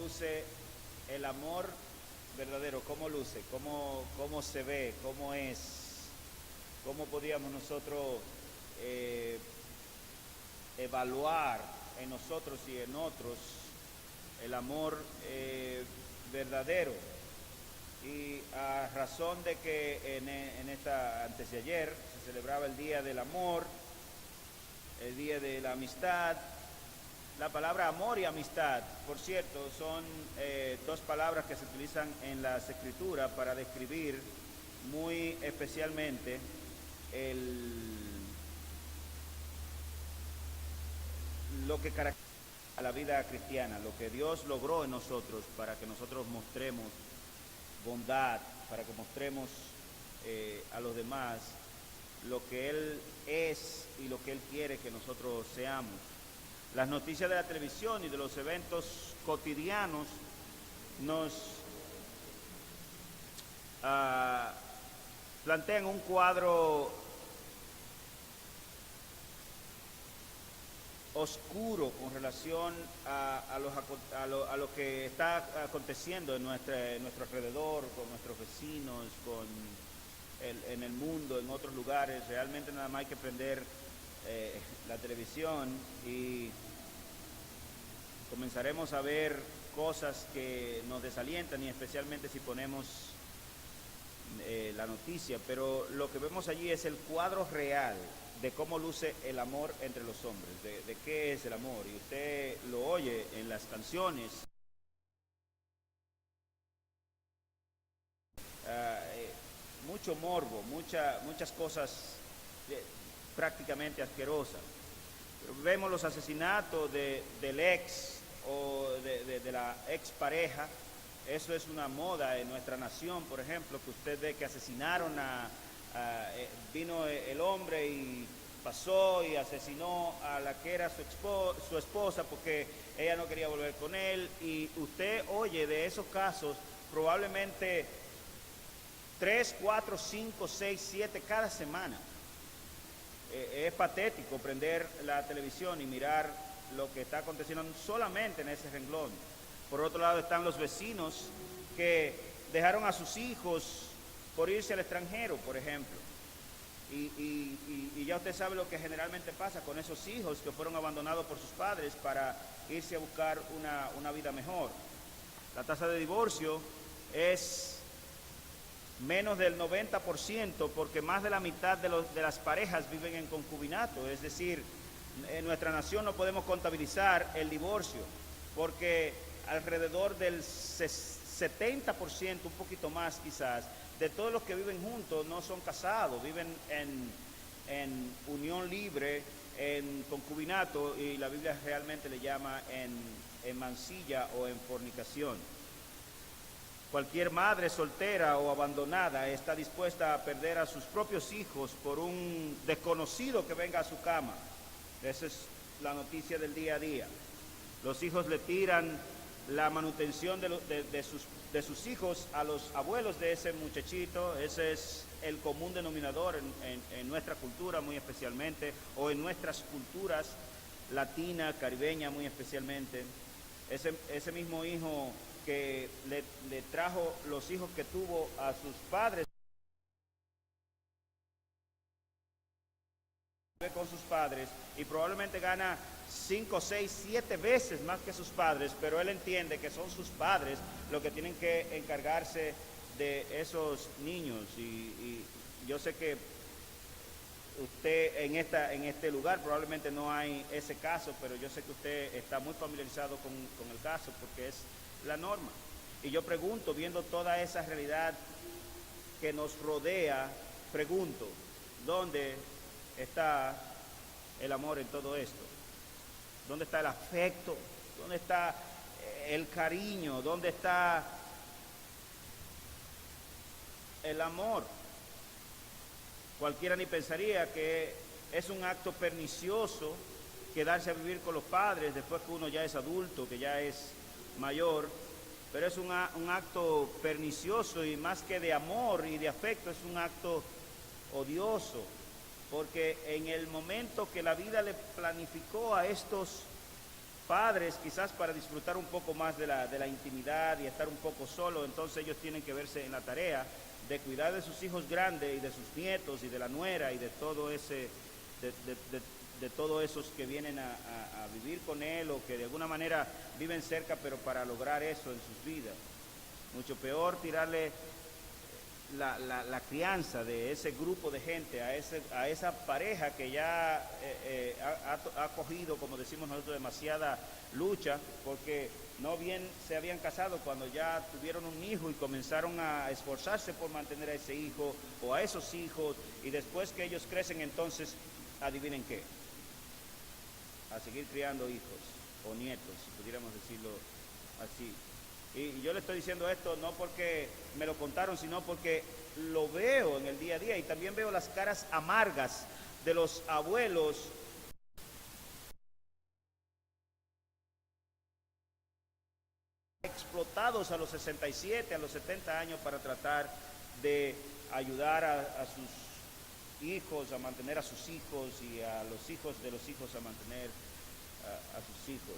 luce el amor verdadero, cómo luce, cómo se ve, cómo es, cómo podríamos nosotros evaluar en nosotros y en otros el amor verdadero. Y a razón de que antes de ayer se celebraba el Día del Amor, el Día de la Amistad. La palabra amor y amistad, por cierto, son dos palabras que se utilizan en las Escrituras para describir muy especialmente lo que caracteriza a la vida cristiana, lo que Dios logró en nosotros para que nosotros mostremos bondad, para que mostremos a los demás lo que Él es y lo que Él quiere que nosotros seamos. Las noticias de la televisión y de los eventos cotidianos nos plantean un cuadro oscuro con relación a lo que está aconteciendo en nuestro alrededor, con nuestros vecinos, en el mundo, en otros lugares. Realmente nada más hay que prender la televisión y comenzaremos a ver cosas que nos desalientan, y especialmente si ponemos la noticia. Pero lo que vemos allí es el cuadro real de cómo luce el amor entre los hombres, de qué es el amor. Y usted lo oye en las canciones. Mucho morbo, muchas cosas prácticamente asquerosas. Vemos los asesinatos del ex o de la expareja. Eso es una moda en nuestra nación, por ejemplo, que usted ve que asesinaron vino el hombre y pasó y asesinó a la que era su esposa porque ella no quería volver con él. Y usted oye de esos casos probablemente 3, 4, 5, 6, 7 cada semana. Es patético prender la televisión y mirar lo que está aconteciendo solamente en ese renglón. Por otro lado están los vecinos que dejaron a sus hijos por irse al extranjero, por ejemplo. Y ya usted sabe lo que generalmente pasa con esos hijos que fueron abandonados por sus padres para irse a buscar una vida mejor. La tasa de divorcio es menos del 90%, porque más de la mitad de las parejas viven en concubinato. Es decir, en nuestra nación no podemos contabilizar el divorcio, porque alrededor del 70%, un poquito más quizás, de todos los que viven juntos no son casados, viven en unión libre, en concubinato, y la Biblia realmente le llama en mancilla o en fornicación. Cualquier madre soltera o abandonada está dispuesta a perder a sus propios hijos por un desconocido que venga a su cama. Esa es la noticia del día a día. Los hijos le tiran la manutención de sus hijos a los abuelos de ese muchachito. Ese es el común denominador en nuestra cultura, muy especialmente, o en nuestras culturas latina, caribeña, muy especialmente. Ese mismo hijo que le trajo los hijos que tuvo a sus padres, vive con sus padres y probablemente gana 5, 6, 7 veces más que sus padres, pero él entiende que son sus padres los que tienen que encargarse de esos niños. Y yo sé que usted en este lugar probablemente no hay ese caso, pero yo sé que usted está muy familiarizado con el caso, porque es la norma. Y yo pregunto, viendo toda esa realidad que nos rodea, pregunto, ¿dónde está el amor en todo esto? ¿Dónde está el afecto? ¿Dónde está el cariño? ¿Dónde está el amor? Cualquiera ni pensaría que es un acto pernicioso quedarse a vivir con los padres después que uno ya es adulto, que ya es mayor, pero es un acto pernicioso, y más que de amor y de afecto, es un acto odioso, porque en el momento que la vida le planificó a estos padres, quizás para disfrutar un poco más de la intimidad y estar un poco solo, entonces ellos tienen que verse en la tarea de cuidar de sus hijos grandes y de sus nietos y de la nuera y de todo ese, de todos esos que vienen a vivir con él o que de alguna manera viven cerca, pero para lograr eso en sus vidas. Mucho peor tirarle la crianza de ese grupo de gente a esa pareja que ya ha cogido, como decimos nosotros, demasiada lucha, porque no bien se habían casado cuando ya tuvieron un hijo y comenzaron a esforzarse por mantener a ese hijo o a esos hijos, y después que ellos crecen, entonces, adivinen qué, a seguir criando hijos o nietos, si pudiéramos decirlo así. Y yo le estoy diciendo esto no porque me lo contaron, sino porque lo veo en el día a día, y también veo las caras amargas de los abuelos explotados a los 67, a los 70 años para tratar de ayudar a sus hijos, a mantener a sus hijos, y a los hijos de los hijos a mantener a sus hijos.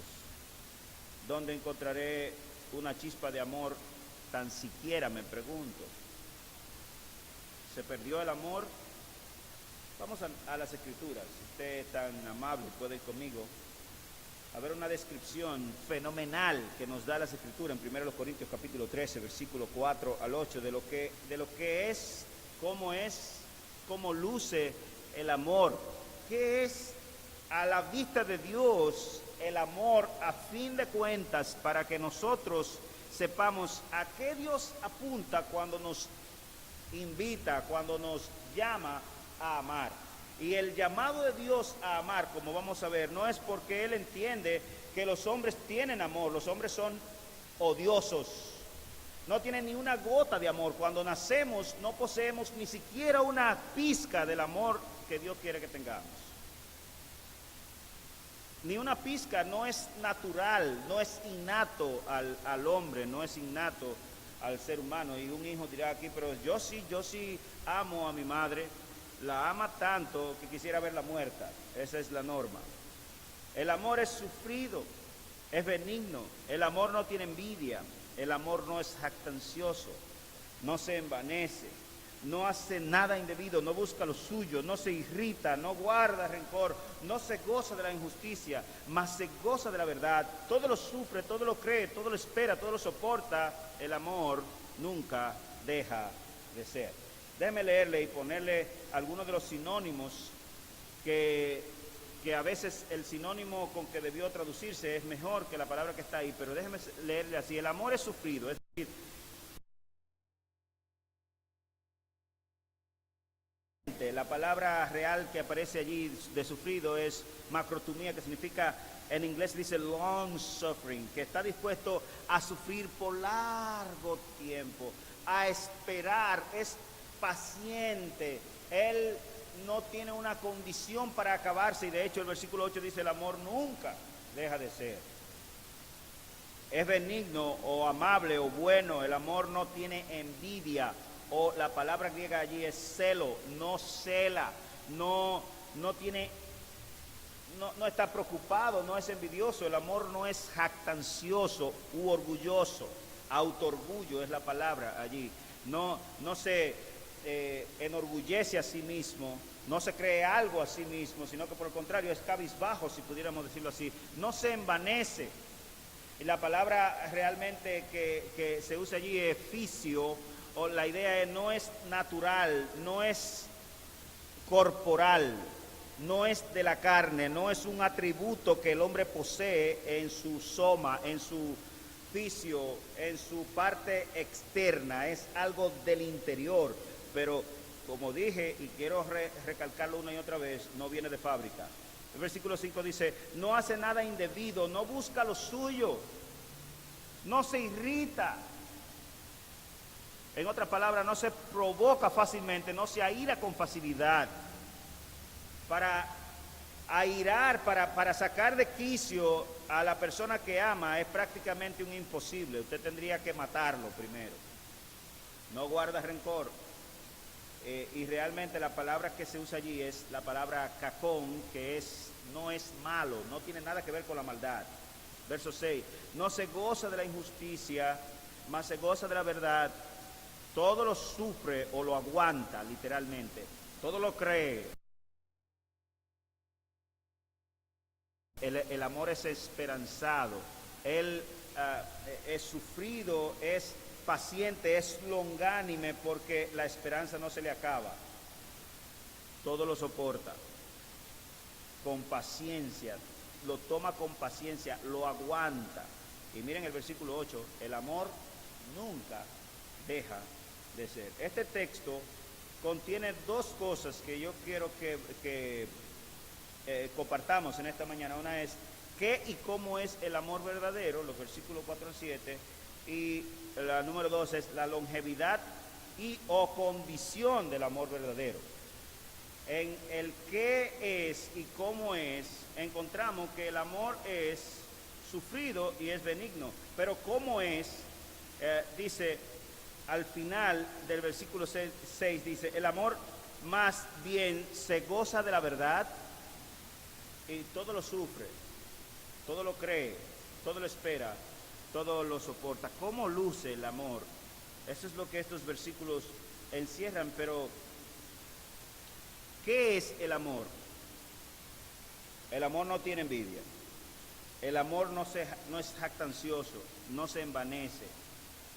¿Dónde encontraré una chispa de amor? Tan siquiera me pregunto. ¿Se perdió el amor? Vamos a las Escrituras. Si usted es tan amable, puede ir conmigo a ver una descripción fenomenal que nos da las Escrituras en 1 Corintios capítulo 13, versículo 4 al 8, de lo que es, cómo luce el amor. ¿Qué es a la vista de Dios el amor, a fin de cuentas, para que nosotros sepamos a qué Dios apunta cuando nos invita, cuando nos llama a amar? Y el llamado de Dios a amar, como vamos a ver, no es porque Él entiende que los hombres tienen amor. Los hombres son odiosos, no tienen ni una gota de amor. Cuando nacemos no poseemos ni siquiera una pizca del amor que Dios quiere que tengamos. Ni una pizca. No es natural, no es innato al hombre, no es innato al ser humano. Y un hijo dirá aquí, pero yo sí amo a mi madre, la ama tanto que quisiera verla muerta. Esa es la norma. El amor es sufrido, es benigno, el amor no tiene envidia, el amor no es jactancioso, no se envanece, no hace nada indebido, no busca lo suyo, no se irrita, no guarda rencor, no se goza de la injusticia, mas se goza de la verdad. Todo lo sufre, todo lo cree, todo lo espera, todo lo soporta. El amor nunca deja de ser. Déjeme leerle y ponerle algunos de los sinónimos que a veces el sinónimo con que debió traducirse es mejor que la palabra que está ahí, pero déjeme leerle así. El amor es sufrido, es decir, la palabra real que aparece allí de sufrido es macrotumía, que significa, en inglés dice long suffering, que está dispuesto a sufrir por largo tiempo, a esperar, es paciente. Él no tiene una condición para acabarse, y de hecho el versículo 8 dice: el amor nunca deja de ser. Es benigno o amable o bueno. El amor no tiene envidia, o la palabra griega allí es celo, no cela, no está preocupado, no es envidioso. El amor no es jactancioso u orgulloso. Autoorgullo es la palabra allí. No se enorgullece a sí mismo, no se cree algo a sí mismo, sino que por el contrario es cabizbajo, si pudiéramos decirlo así. No se envanece. Y la palabra realmente que se usa allí es fisio, o la idea es no es natural, no es corporal, no es de la carne, no es un atributo que el hombre posee en su soma, en su fisio, en su parte externa. Es algo del interior. Pero, como dije, y quiero recalcarlo una y otra vez, no viene de fábrica. El versículo 5 dice: no hace nada indebido, no busca lo suyo, no se irrita. En otras palabras, no se provoca fácilmente, no se aira con facilidad. Para airar, para sacar de quicio a la persona que ama es prácticamente un imposible. Usted tendría que matarlo primero. No guarda rencor. Y realmente la palabra que se usa allí es la palabra cacón, que no es malo, no tiene nada que ver con la maldad. Verso 6, no se goza de la injusticia, mas se goza de la verdad. Todo lo sufre o lo aguanta, literalmente. Todo lo cree. El amor es esperanzado. Él es sufrido, es paciente, es longánime, porque la esperanza no se le acaba. Todo lo soporta con paciencia, lo toma con paciencia, lo aguanta. Y miren el versículo 8, el amor nunca deja de ser. Este texto contiene dos cosas que yo quiero que compartamos en esta mañana. Una es qué y cómo es el amor verdadero, los versículos 4 al 7, y la número 2 es la longevidad y o condición del amor verdadero. En el qué es y cómo es, encontramos que el amor es sufrido y es benigno, pero cómo es, dice al final del versículo 6, dice, el amor más bien se goza de la verdad y todo lo sufre, todo lo cree, todo lo espera, todo lo soporta. ¿Cómo luce el amor? Eso es lo que estos versículos encierran, pero ¿qué es el amor? El amor no tiene envidia. El amor no es jactancioso, no se envanece,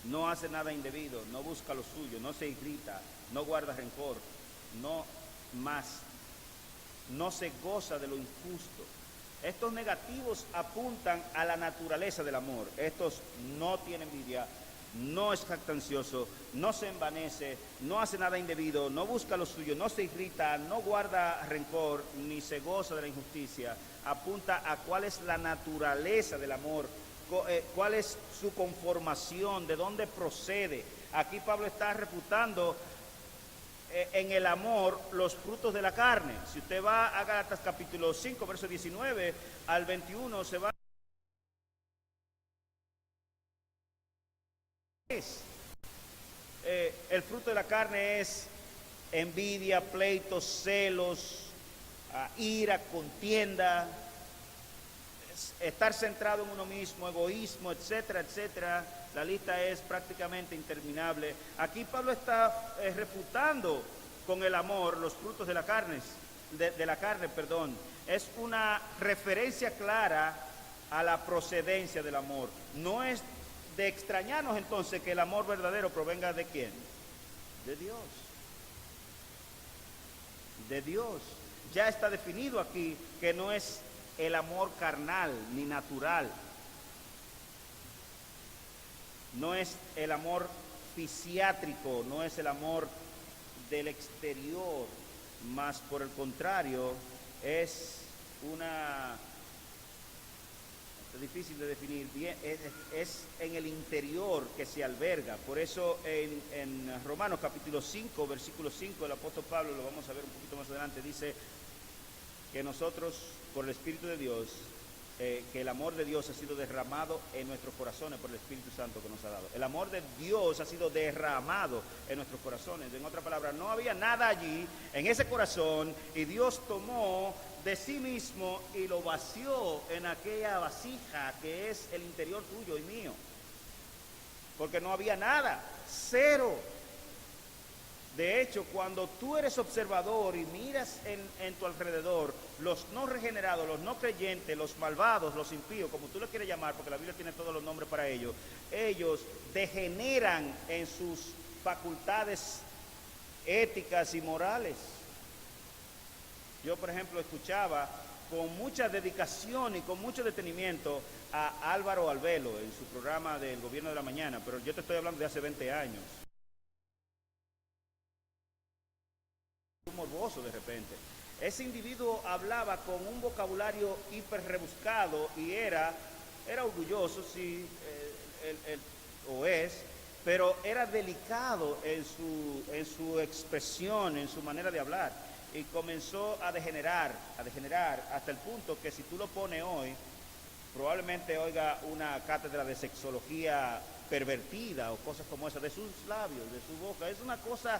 no hace nada indebido, no busca lo suyo, no se irrita, no guarda rencor, no se goza de lo injusto. Estos negativos apuntan a la naturaleza del amor. Estos no tienen envidia, no es jactancioso, no se envanece, no hace nada indebido, no busca lo suyo, no se irrita, no guarda rencor, ni se goza de la injusticia. Apunta a cuál es la naturaleza del amor, cuál es su conformación, de dónde procede. Aquí Pablo está refutando en el amor los frutos de la carne. Si usted va a Gálatas capítulo 5, verso 19 al 21, se va el fruto de la carne es envidia, pleitos, celos, ira, contienda, estar centrado en uno mismo, egoísmo, etcétera, etcétera. La lista es prácticamente interminable. Aquí Pablo está refutando con el amor los frutos de la carne, Es una referencia clara a la procedencia del amor. No es de extrañarnos entonces que el amor verdadero provenga ¿de quién? De Dios. De Dios. Ya está definido aquí que no es el amor carnal ni natural. No es el amor fisiátrico, no es el amor del exterior, más por el contrario, es difícil de definir bien, es en el interior que se alberga. Por eso en Romanos capítulo 5, versículo 5, el apóstol Pablo, lo vamos a ver un poquito más adelante, dice que nosotros, por el Espíritu de Dios, que el amor de Dios ha sido derramado en nuestros corazones por el Espíritu Santo que nos ha dado. El amor de Dios ha sido derramado en nuestros corazones. En otras palabras, no había nada allí en ese corazón y Dios tomó de sí mismo y lo vació en aquella vasija que es el interior tuyo y mío. Porque no había nada, cero. De hecho, cuando tú eres observador y miras en tu alrededor, los no regenerados, los no creyentes, los malvados, los impíos, como tú lo quieres llamar, porque la Biblia tiene todos los nombres para ellos degeneran en sus facultades éticas y morales. Yo, por ejemplo, escuchaba con mucha dedicación y con mucho detenimiento a Álvaro Albelo en su programa del Gobierno de la Mañana, pero yo te estoy hablando de hace 20 años. Morboso de repente. Ese individuo hablaba con un vocabulario hiper rebuscado y era orgulloso, sí, o es, pero era delicado en su expresión, en su manera de hablar, y comenzó a degenerar hasta el punto que si tú lo pones hoy, probablemente oiga una cátedra de sexología pervertida o cosas como esa de sus labios, de su boca. Es una cosa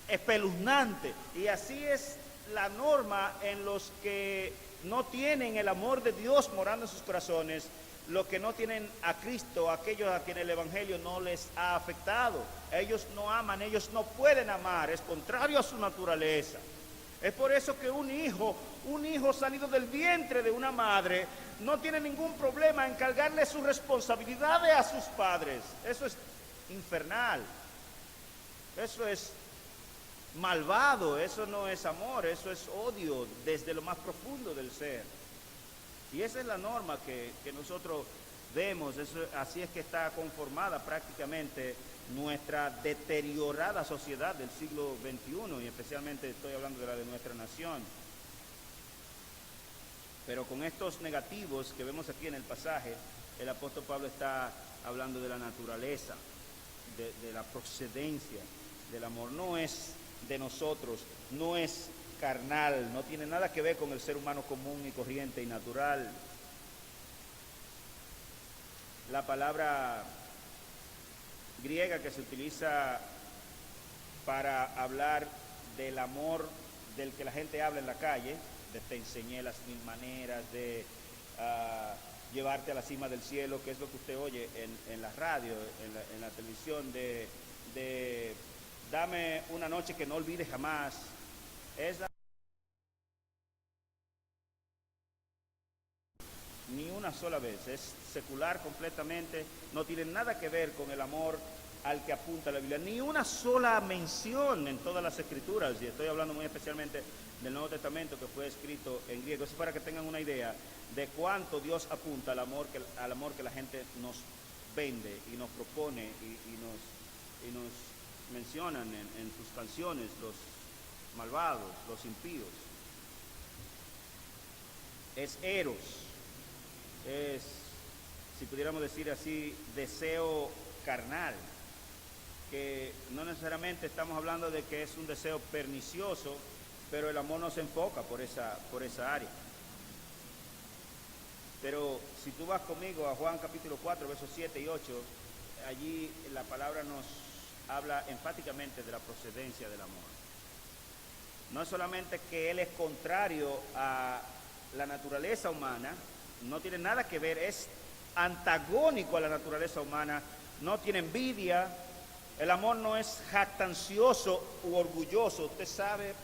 espeluznante, y así es la norma en los que no tienen el amor de Dios morando en sus corazones. los que no tienen a Cristo, aquellos a quienes el Evangelio no les ha afectado. Ellos no aman, ellos no pueden amar, es contrario a su naturaleza. Es por eso que un hijo salido del vientre de una madre, no tiene ningún problema en cargarle sus responsabilidades a sus padres. Eso es infernal. Eso es malvado, eso no es amor, eso es odio desde lo más profundo del ser. Y esa es la norma que nosotros vemos, así es que está conformada prácticamente nuestra deteriorada sociedad del siglo XXI, y especialmente estoy hablando de la de nuestra nación. Pero con estos negativos que vemos aquí en el pasaje, el apóstol Pablo está hablando de la naturaleza, de la procedencia del amor. No es de nosotros, no es carnal, no tiene nada que ver con el ser humano común y corriente y natural. La palabra griega que se utiliza para hablar del amor del que la gente habla en la calle, de te enseñé las 1000 maneras, de llevarte a la cima del cielo, que es lo que usted oye en la radio, en la televisión, de dame una noche que no olvides jamás, es ni una sola vez, es secular completamente, no tiene nada que ver con el amor al que apunta la Biblia, ni una sola mención en todas las escrituras, y estoy hablando muy especialmente del Nuevo Testamento que fue escrito en griego. Eso es para que tengan una idea de cuánto Dios apunta al amor que la gente nos vende y nos propone y nos mencionan en sus canciones, los malvados, los impíos. Es eros, es, si pudiéramos decir así, deseo carnal, que no necesariamente estamos hablando de que es un deseo pernicioso, pero el amor no se enfoca por esa área. Pero si tú vas conmigo a Juan capítulo 4, versos 7 y 8, allí la palabra nos habla enfáticamente de la procedencia del amor. No es solamente que él es contrario a la naturaleza humana, no tiene nada que ver, es antagónico a la naturaleza humana, no tiene envidia, el amor no es jactancioso u orgulloso, usted sabe,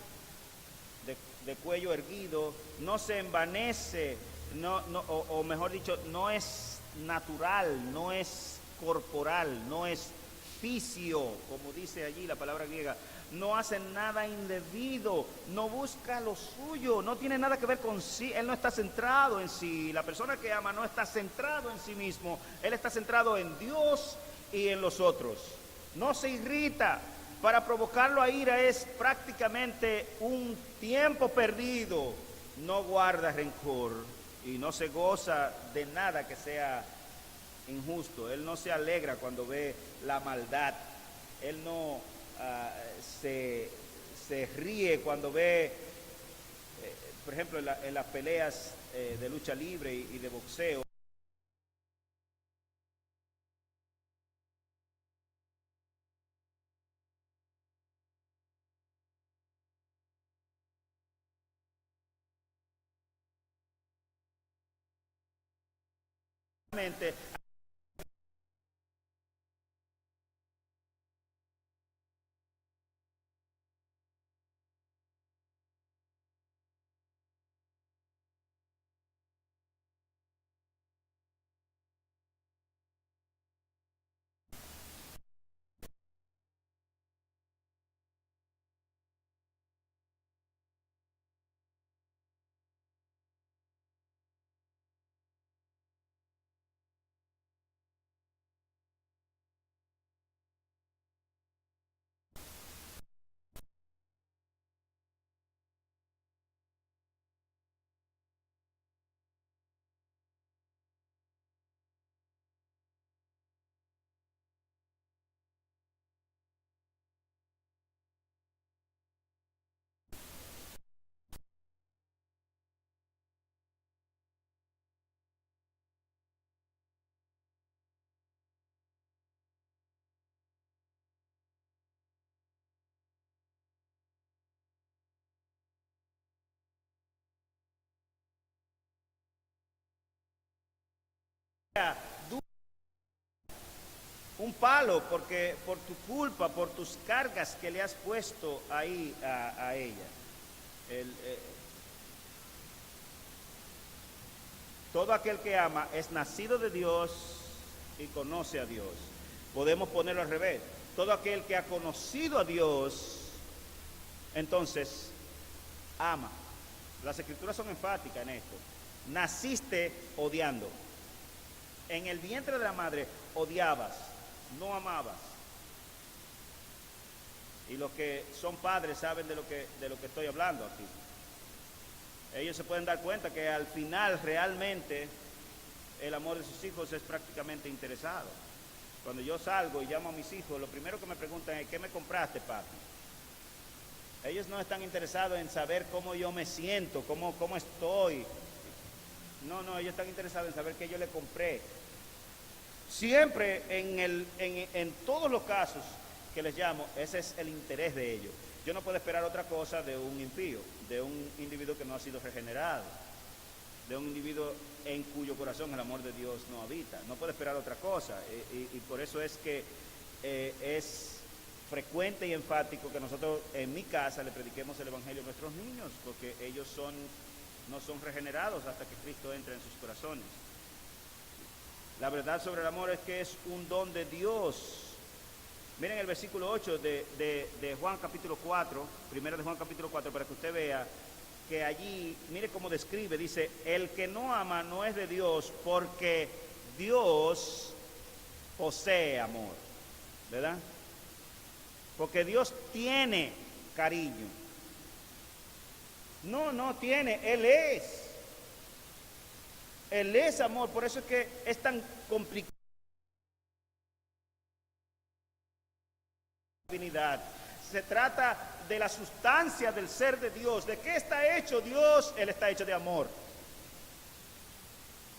de cuello erguido, no se envanece, o mejor dicho, no es natural, no es corporal, no es fisio, como dice allí la palabra griega, no hace nada indebido, no busca lo suyo, no tiene nada que ver con sí, él no está centrado en sí, la persona que ama no está centrado en sí mismo, él está centrado en Dios y en los otros, no se irrita. Para provocarlo a ira es prácticamente un tiempo perdido, no guarda rencor y no se goza de nada que sea injusto, él no se alegra cuando ve la maldad, él no se ríe cuando ve, por ejemplo, en las peleas de lucha libre y de boxeo. un palo porque por tu culpa, por tus cargas que le has puesto ahí a ella. Todo aquel que ama es nacido de Dios y conoce a Dios. Podemos ponerlo al revés. Todo aquel que ha conocido a Dios, entonces ama. Las escrituras son enfáticas en esto. Naciste odiando. En el vientre de la madre odiabas, no amabas. Y los que son padres saben de lo que estoy hablando aquí. Ellos se pueden dar cuenta que al final realmente el amor de sus hijos es prácticamente interesado. Cuando yo salgo y llamo a mis hijos, lo primero que me preguntan es: ¿qué me compraste, papi? Ellos no están interesados en saber cómo yo me siento, cómo estoy. No, ellos están interesados en saber qué yo le compré. Siempre en todos los casos que les llamo, ese es el interés de ellos. Yo no puedo esperar otra cosa de un impío, de un individuo que no ha sido regenerado, de un individuo en cuyo corazón el amor de Dios no habita. No puedo esperar otra cosa, y por eso es que es frecuente y enfático que nosotros en mi casa le prediquemos el evangelio a nuestros niños, porque ellos no son regenerados hasta que Cristo entre en sus corazones. La verdad sobre el amor es que es un don de Dios. Miren el versículo 8 de Juan capítulo 4, primero de Juan capítulo 4, para que usted vea que allí, mire cómo describe, dice: el que no ama no es de Dios, porque Dios posee amor, ¿verdad? Porque Dios tiene cariño. No tiene, Él es. Él es amor, por eso es que es tan complicado. Se trata de la sustancia del ser de Dios. ¿De qué está hecho Dios? Él está hecho de amor.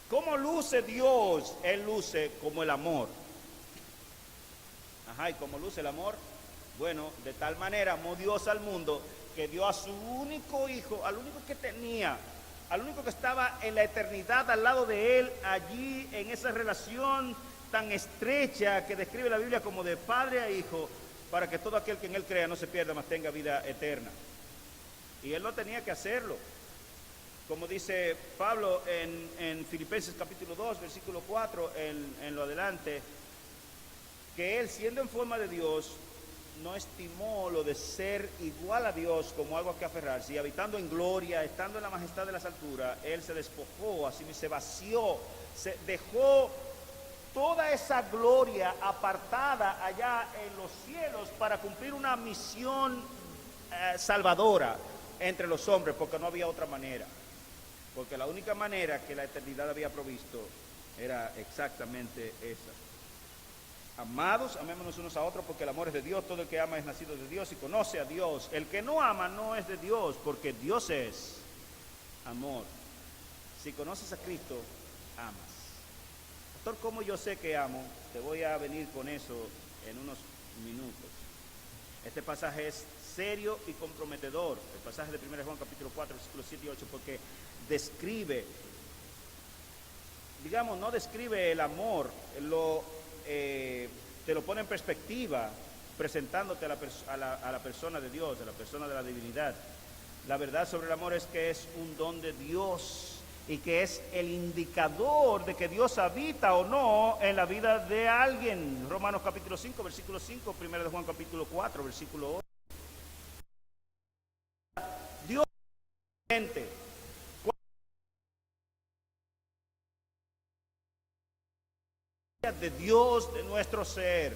¿Cómo luce Dios? Él luce como el amor. ¿Y cómo luce el amor? Bueno, de tal manera amó Dios al mundo que dio a su único hijo, al único que tenía, al único que estaba en la eternidad al lado de él, allí en esa relación tan estrecha que describe la Biblia como de padre a hijo, para que todo aquel que en él crea no se pierda, mas tenga vida eterna. Y él no tenía que hacerlo. Como dice Pablo en Filipenses capítulo 2, versículo 4, en lo adelante, que él, siendo en forma de Dios, no estimó lo de ser igual a Dios como algo a que aferrarse, y habitando en gloria, estando en la majestad de las alturas, él se despojó, así se vació, se dejó toda esa gloria apartada allá en los cielos para cumplir una misión salvadora entre los hombres, porque no había otra manera, porque la única manera que la eternidad había provisto era exactamente esa. Amados, amémonos unos a otros, porque el amor es de Dios. Todo el que ama es nacido de Dios y conoce a Dios. El que no ama no es de Dios, porque Dios es amor. Si conoces a Cristo, amas. Pastor, ¿cómo yo sé que amo? Te voy a venir con eso en unos minutos. Este pasaje es serio y comprometedor. El pasaje de 1 Juan capítulo 4, versículos 7 y 8, porque describe, digamos, no describe el amor, te lo pone en perspectiva, presentándote a la persona de Dios, a la persona de la divinidad. La verdad sobre el amor es que es un don de Dios y que es el indicador de que Dios habita o no en la vida de alguien. Romanos capítulo 5, versículo 5, 1 de Juan capítulo 4, versículo 8. Dios es gente. De Dios, de nuestro ser.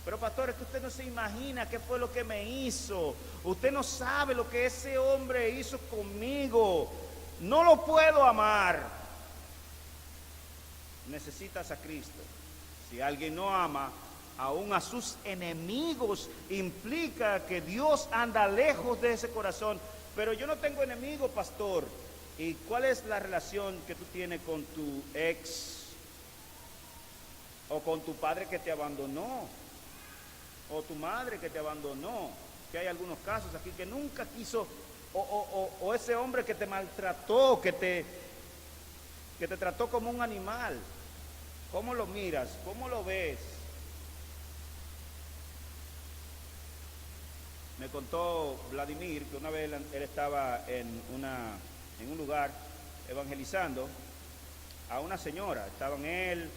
Pero pastor, es que usted no se imagina qué fue lo que me hizo. Usted no sabe lo que ese hombre hizo conmigo. No lo puedo amar. Necesitas a Cristo. Si alguien no ama aún a sus enemigos, implica que Dios anda lejos de ese corazón. Pero yo no tengo enemigo, pastor. ¿Y cuál es la relación que tú tienes con tu ex? O con tu padre que te abandonó, o tu madre que te abandonó, que hay algunos casos aquí que nunca quiso, o ese hombre que te maltrató, que que te trató como un animal. ¿Cómo lo miras? ¿Cómo lo ves? Me contó Vladimir que una vez él estaba en un lugar evangelizando a una señora. Estaban él,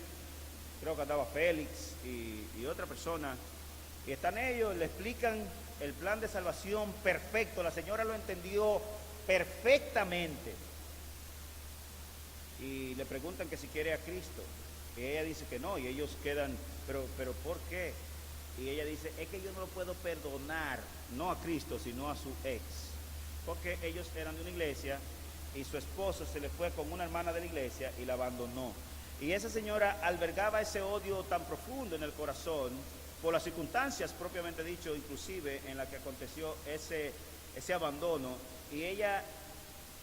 creo que andaba Félix y otra persona. Y están ellos, le explican el plan de salvación perfecto. La señora lo entendió perfectamente. Y le preguntan que si quiere a Cristo. Y ella dice que no. Y ellos quedan, pero ¿por qué? Y ella dice, es que yo no lo puedo perdonar, no a Cristo, sino a su ex. Porque ellos eran de una iglesia y su esposo se le fue con una hermana de la iglesia y la abandonó. Y esa señora albergaba ese odio tan profundo en el corazón por las circunstancias propiamente dicho, inclusive en la que aconteció ese abandono. Y ella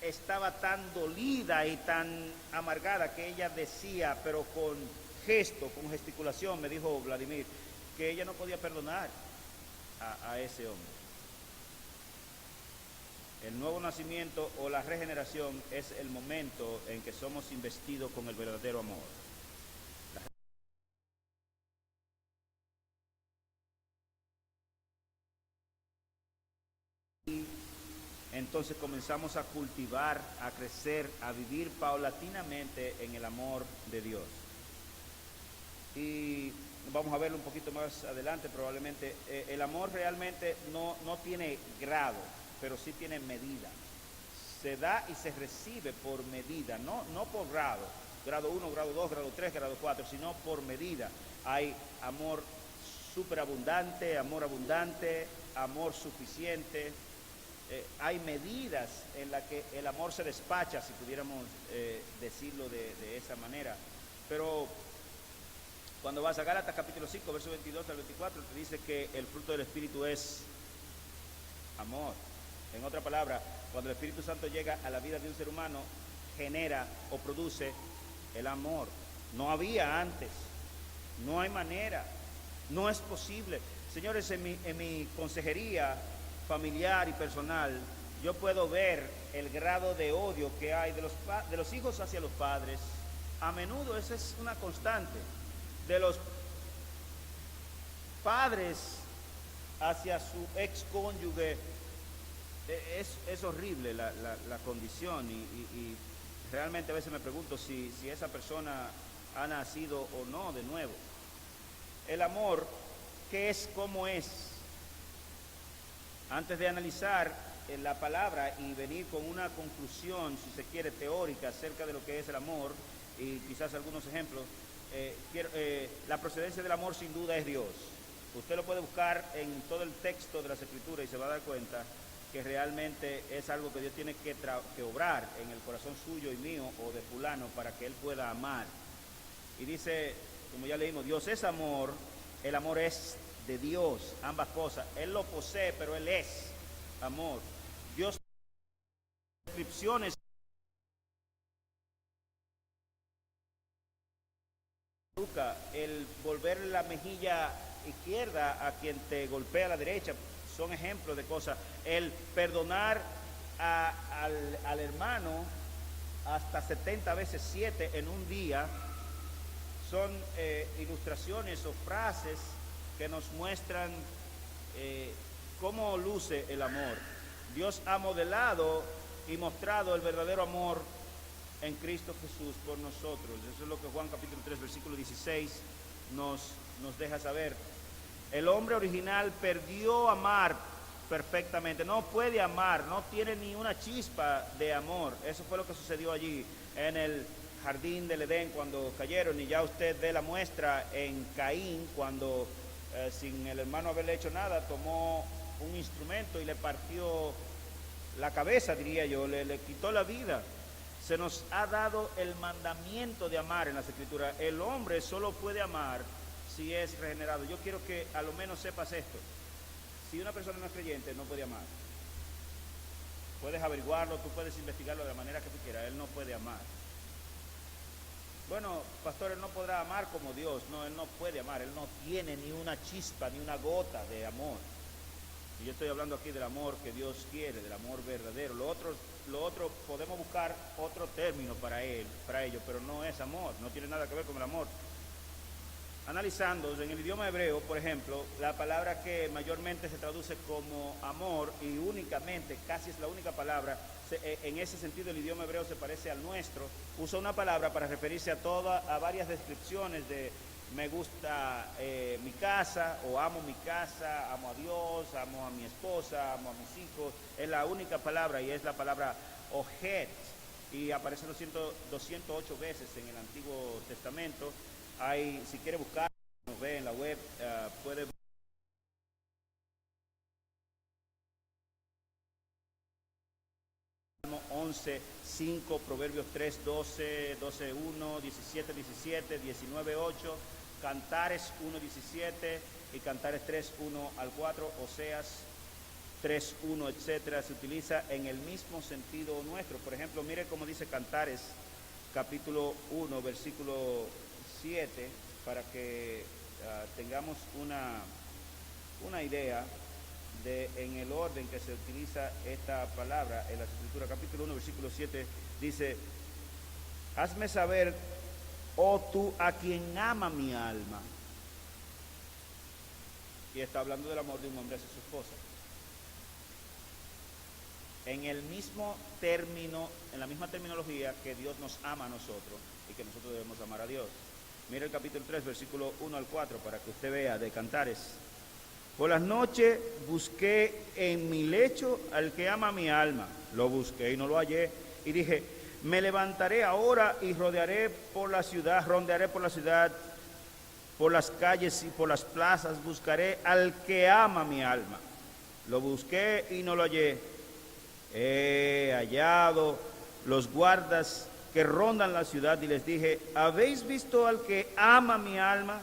estaba tan dolida y tan amargada que ella decía, pero con gesto, con gesticulación, me dijo Vladimir, que ella no podía perdonar a ese hombre. El nuevo nacimiento o la regeneración es el momento en que somos investidos con el verdadero amor. Y entonces comenzamos a cultivar, a crecer, a vivir paulatinamente en el amor de Dios. Y vamos a verlo un poquito más adelante probablemente. El amor realmente no tiene grado, pero sí tiene medida. Se da y se recibe por medida, no por grado. Grado 1, grado 2, grado 3, grado 4, sino por medida. Hay amor superabundante, amor abundante, amor suficiente. Hay medidas en las que el amor se despacha, si pudiéramos decirlo de esa manera. Pero cuando vas a Gálatas capítulo 5, verso 22 al 24, te dice que el fruto del Espíritu es amor. En otra palabra, cuando el Espíritu Santo llega a la vida de un ser humano, genera o produce el amor. No había antes, no hay manera, no es posible. Señores, en mi consejería familiar y personal, yo puedo ver el grado de odio que hay de los hijos hacia los padres. A menudo esa es una constante. De los padres hacia su ex cónyuge, es horrible la condición y realmente a veces me pregunto si esa persona ha nacido o no de nuevo. El amor, ¿qué es? ¿Cómo es? Antes de analizar la palabra y venir con una conclusión, si se quiere, teórica acerca de lo que es el amor y quizás algunos ejemplos, la procedencia del amor sin duda es Dios. Usted lo puede buscar en todo el texto de las Escrituras y se va a dar cuenta que realmente es algo que Dios tiene que obrar en el corazón suyo y mío o de fulano para que él pueda amar. Y dice, como ya leímos, Dios es amor, el amor es de Dios, ambas cosas. Él lo posee, pero Él es amor. Dios descripciones el volver la mejilla izquierda a quien te golpea a la derecha, son ejemplos de cosas. El perdonar al hermano hasta 70 veces 7 en un día, son ilustraciones o frases que nos muestran cómo luce el amor. Dios ha modelado y mostrado el verdadero amor en Cristo Jesús por nosotros. Eso es lo que Juan capítulo 3, versículo 16 nos deja saber. El hombre original perdió amar perfectamente, no puede amar, no tiene ni una chispa de amor. Eso fue lo que sucedió allí en el jardín del Edén cuando cayeron, y ya usted ve la muestra en Caín cuando sin el hermano haberle hecho nada tomó un instrumento y le partió la cabeza, diría yo, le quitó la vida. Se nos ha dado el mandamiento de amar en las Escrituras. El hombre solo puede amar si es regenerado. Yo quiero que a lo menos sepas esto. Si una persona no es creyente, no puede amar. Puedes averiguarlo, tú puedes investigarlo de la manera que tú quieras. Él no puede amar. Bueno, pastor, él no podrá amar como Dios. No, él no puede amar. Él no tiene ni una chispa, ni una gota de amor. Y yo estoy hablando aquí del amor que Dios quiere, del amor verdadero. Lo otro podemos buscar otro término para ello, pero no es amor, no tiene nada que ver con el amor. Analizando en el idioma hebreo, por ejemplo, la palabra que mayormente se traduce como amor y únicamente, casi es la única palabra, en ese sentido el idioma hebreo se parece al nuestro, usa una palabra para referirse a varias descripciones de me gusta mi casa, o amo mi casa, amo a Dios, amo a mi esposa, amo a mis hijos. Es la única palabra y es la palabra ojet, y aparece 208 veces en el Antiguo Testamento. Si quiere buscar, nos ve en la web, puede ver 11, 5, Proverbios 3, 12, 12, 1, 17, 17, 19, 8, Cantares 1, 17 y Cantares 3, 1 al 4, Oseas 3, 1, etcétera. Se utiliza en el mismo sentido nuestro. Por ejemplo, mire cómo dice Cantares, capítulo 1, versículo 7, para que tengamos una idea en el orden que se utiliza esta palabra en la Escritura. Capítulo 1, versículo 7 dice: hazme saber, oh tú a quien ama mi alma. Y está hablando del amor de un hombre hacia su esposa. En el mismo término, en la misma terminología que Dios nos ama a nosotros y que nosotros debemos amar a Dios. Mira el capítulo 3, versículo 1 al 4, para que usted vea, de Cantares. Por las noches busqué en mi lecho al que ama mi alma. Lo busqué y no lo hallé. Y dije, me levantaré ahora y rondearé por la ciudad, por las calles y por las plazas. Buscaré al que ama mi alma. Lo busqué y no lo hallé. He hallado los guardas que rondan la ciudad y les dije, ¿habéis visto al que ama mi alma?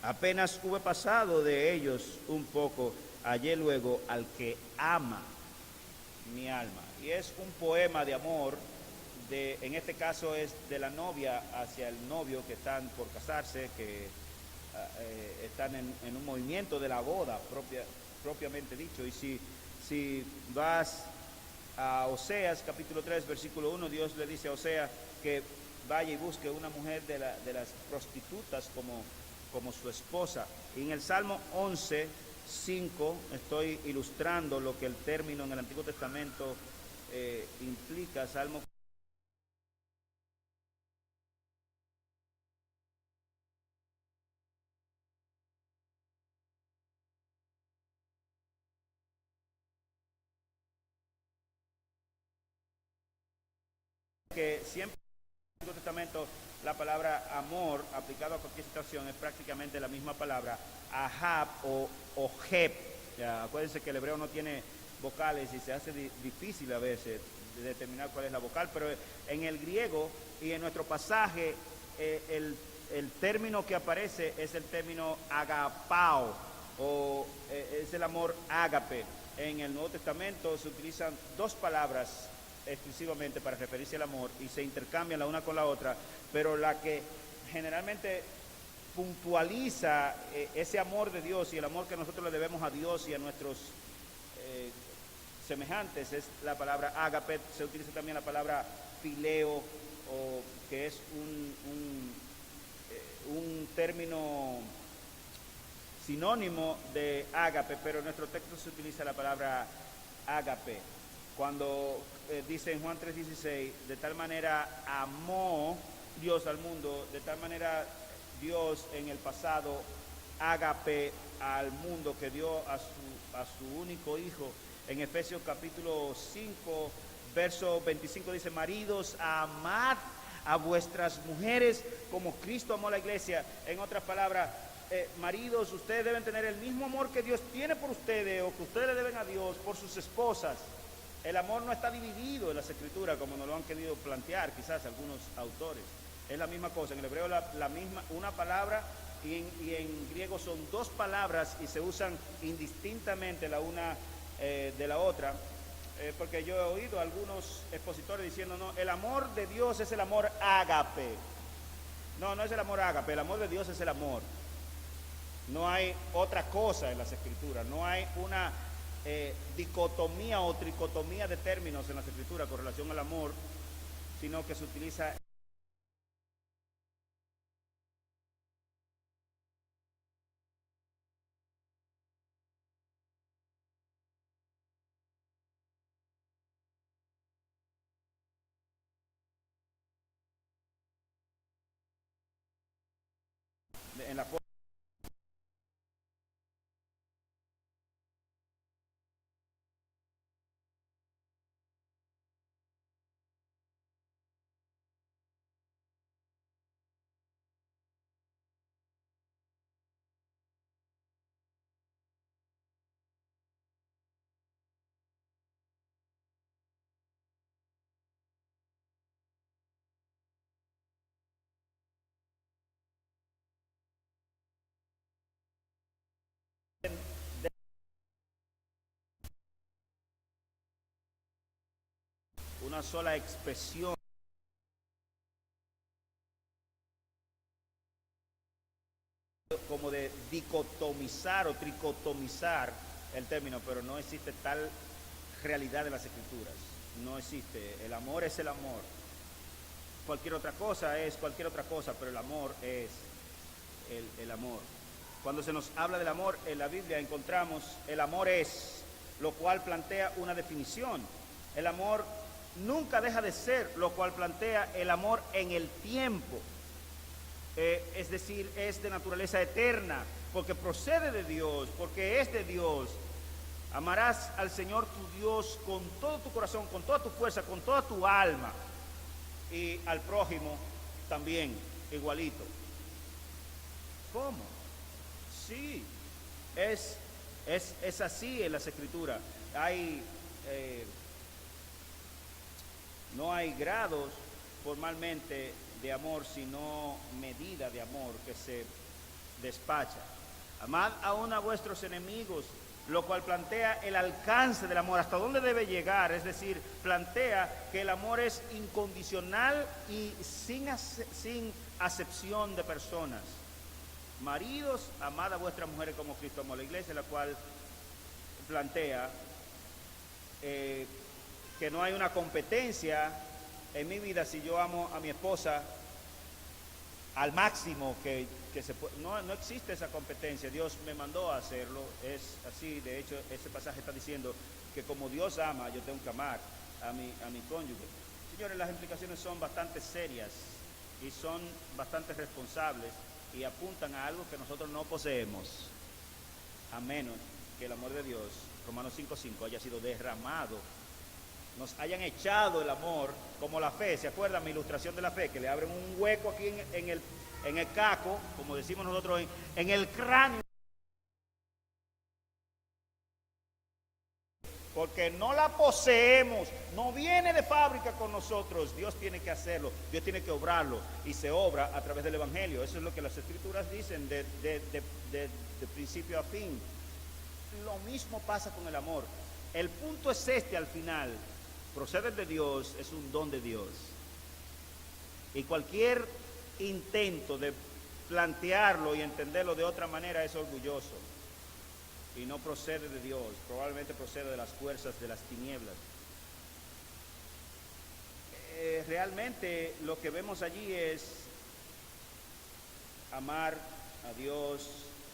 Apenas hube pasado de ellos un poco, hallé luego al que ama mi alma. Y es un poema de amor, en este caso es de la novia hacia el novio, que están por casarse, que están en un movimiento de la boda propiamente dicho. Y si vas a Oseas capítulo 3 versículo 1, Dios le dice a Oseas que vaya y busque una mujer de las prostitutas como su esposa. Y en el Salmo 11, 5, estoy ilustrando lo que el término en el Antiguo Testamento implica. Salmo que siempre en el Antiguo Testamento la palabra amor aplicado a cualquier situación es prácticamente la misma palabra, ahab o ojeb. Acuérdense que el hebreo no tiene vocales y se hace difícil a veces determinar cuál es la vocal, pero en el griego y en nuestro pasaje el término que aparece es el término agapao, o es el amor ágape. En el Nuevo Testamento se utilizan dos palabras exclusivamente para referirse al amor y se intercambian la una con la otra, pero la que generalmente puntualiza ese amor de Dios y el amor que nosotros le debemos a Dios y a nuestros semejantes es la palabra ágape. Se utiliza también la palabra fileo, que es un término sinónimo de ágape, pero en nuestro texto se utiliza la palabra ágape. Cuando dice en Juan 3:16, de tal manera amó Dios al mundo, de tal manera Dios en el pasado ágape al mundo, que dio a su único hijo. En Efesios capítulo 5, verso 25 dice, maridos, amad a vuestras mujeres como Cristo amó a la iglesia. En otras palabras, maridos, ustedes deben tener el mismo amor que Dios tiene por ustedes, o que ustedes le deben a Dios por sus esposas. El amor no está dividido en las Escrituras como nos lo han querido plantear quizás algunos autores. Es la misma cosa. En el hebreo la misma, una palabra, y en griego son dos palabras y se usan indistintamente la una de la otra. Porque yo he oído a algunos expositores diciendo, no, el amor de Dios es el amor ágape. No, no es el amor ágape, el amor de Dios es el amor. No hay otra cosa en las Escrituras, no hay una dicotomía o tricotomía de términos en las Escrituras con relación al amor, sino que se utiliza en la forma de una sola expresión como de dicotomizar o tricotomizar el término, pero no existe tal realidad de las Escrituras. No existe. El amor es el amor. Cualquier otra cosa es cualquier otra cosa, pero el amor es el amor. Cuando se nos habla del amor en la Biblia encontramos el amor es, lo cual plantea una definición. El amor nunca deja de ser, lo cual plantea el amor en el tiempo. Es decir, es de naturaleza eterna, porque procede de Dios, porque es de Dios. Amarás al Señor tu Dios con todo tu corazón, con toda tu fuerza, con toda tu alma, y al prójimo también, igualito. ¿Cómo? Sí, es así en las Escrituras. No hay grados formalmente de amor, sino medida de amor que se despacha. Amad aún a vuestros enemigos, lo cual plantea el alcance del amor, hasta dónde debe llegar, es decir, plantea que el amor es incondicional y sin acepción de personas. Maridos, amad a vuestras mujeres como Cristo amó a la iglesia, la cual plantea que no hay una competencia en mi vida si yo amo a mi esposa al máximo que se puede. No existe esa competencia. Dios me mandó a hacerlo, es así. De hecho, ese pasaje está diciendo que como Dios ama, yo tengo que amar a mi cónyuge. Señores, las implicaciones son bastante serias y son bastante responsables y apuntan a algo que nosotros no poseemos, a menos que el amor de Dios, Romanos 5:5, haya sido derramado, nos hayan echado el amor, como la fe. ¿Se acuerdan mi ilustración de la fe? Que le abren un hueco aquí en el caco, como decimos nosotros, en el cráneo, porque no la poseemos, no viene de fábrica con nosotros. Dios tiene que hacerlo, Dios tiene que obrarlo, y se obra a través del Evangelio. Eso es lo que las Escrituras dicen de principio a fin. Lo mismo pasa con el amor. El punto es este al final: proceder de Dios, es un don de Dios, y cualquier intento de plantearlo y entenderlo de otra manera es orgulloso y no procede de Dios, probablemente procede de las fuerzas de las tinieblas. Realmente lo que vemos allí es amar a Dios,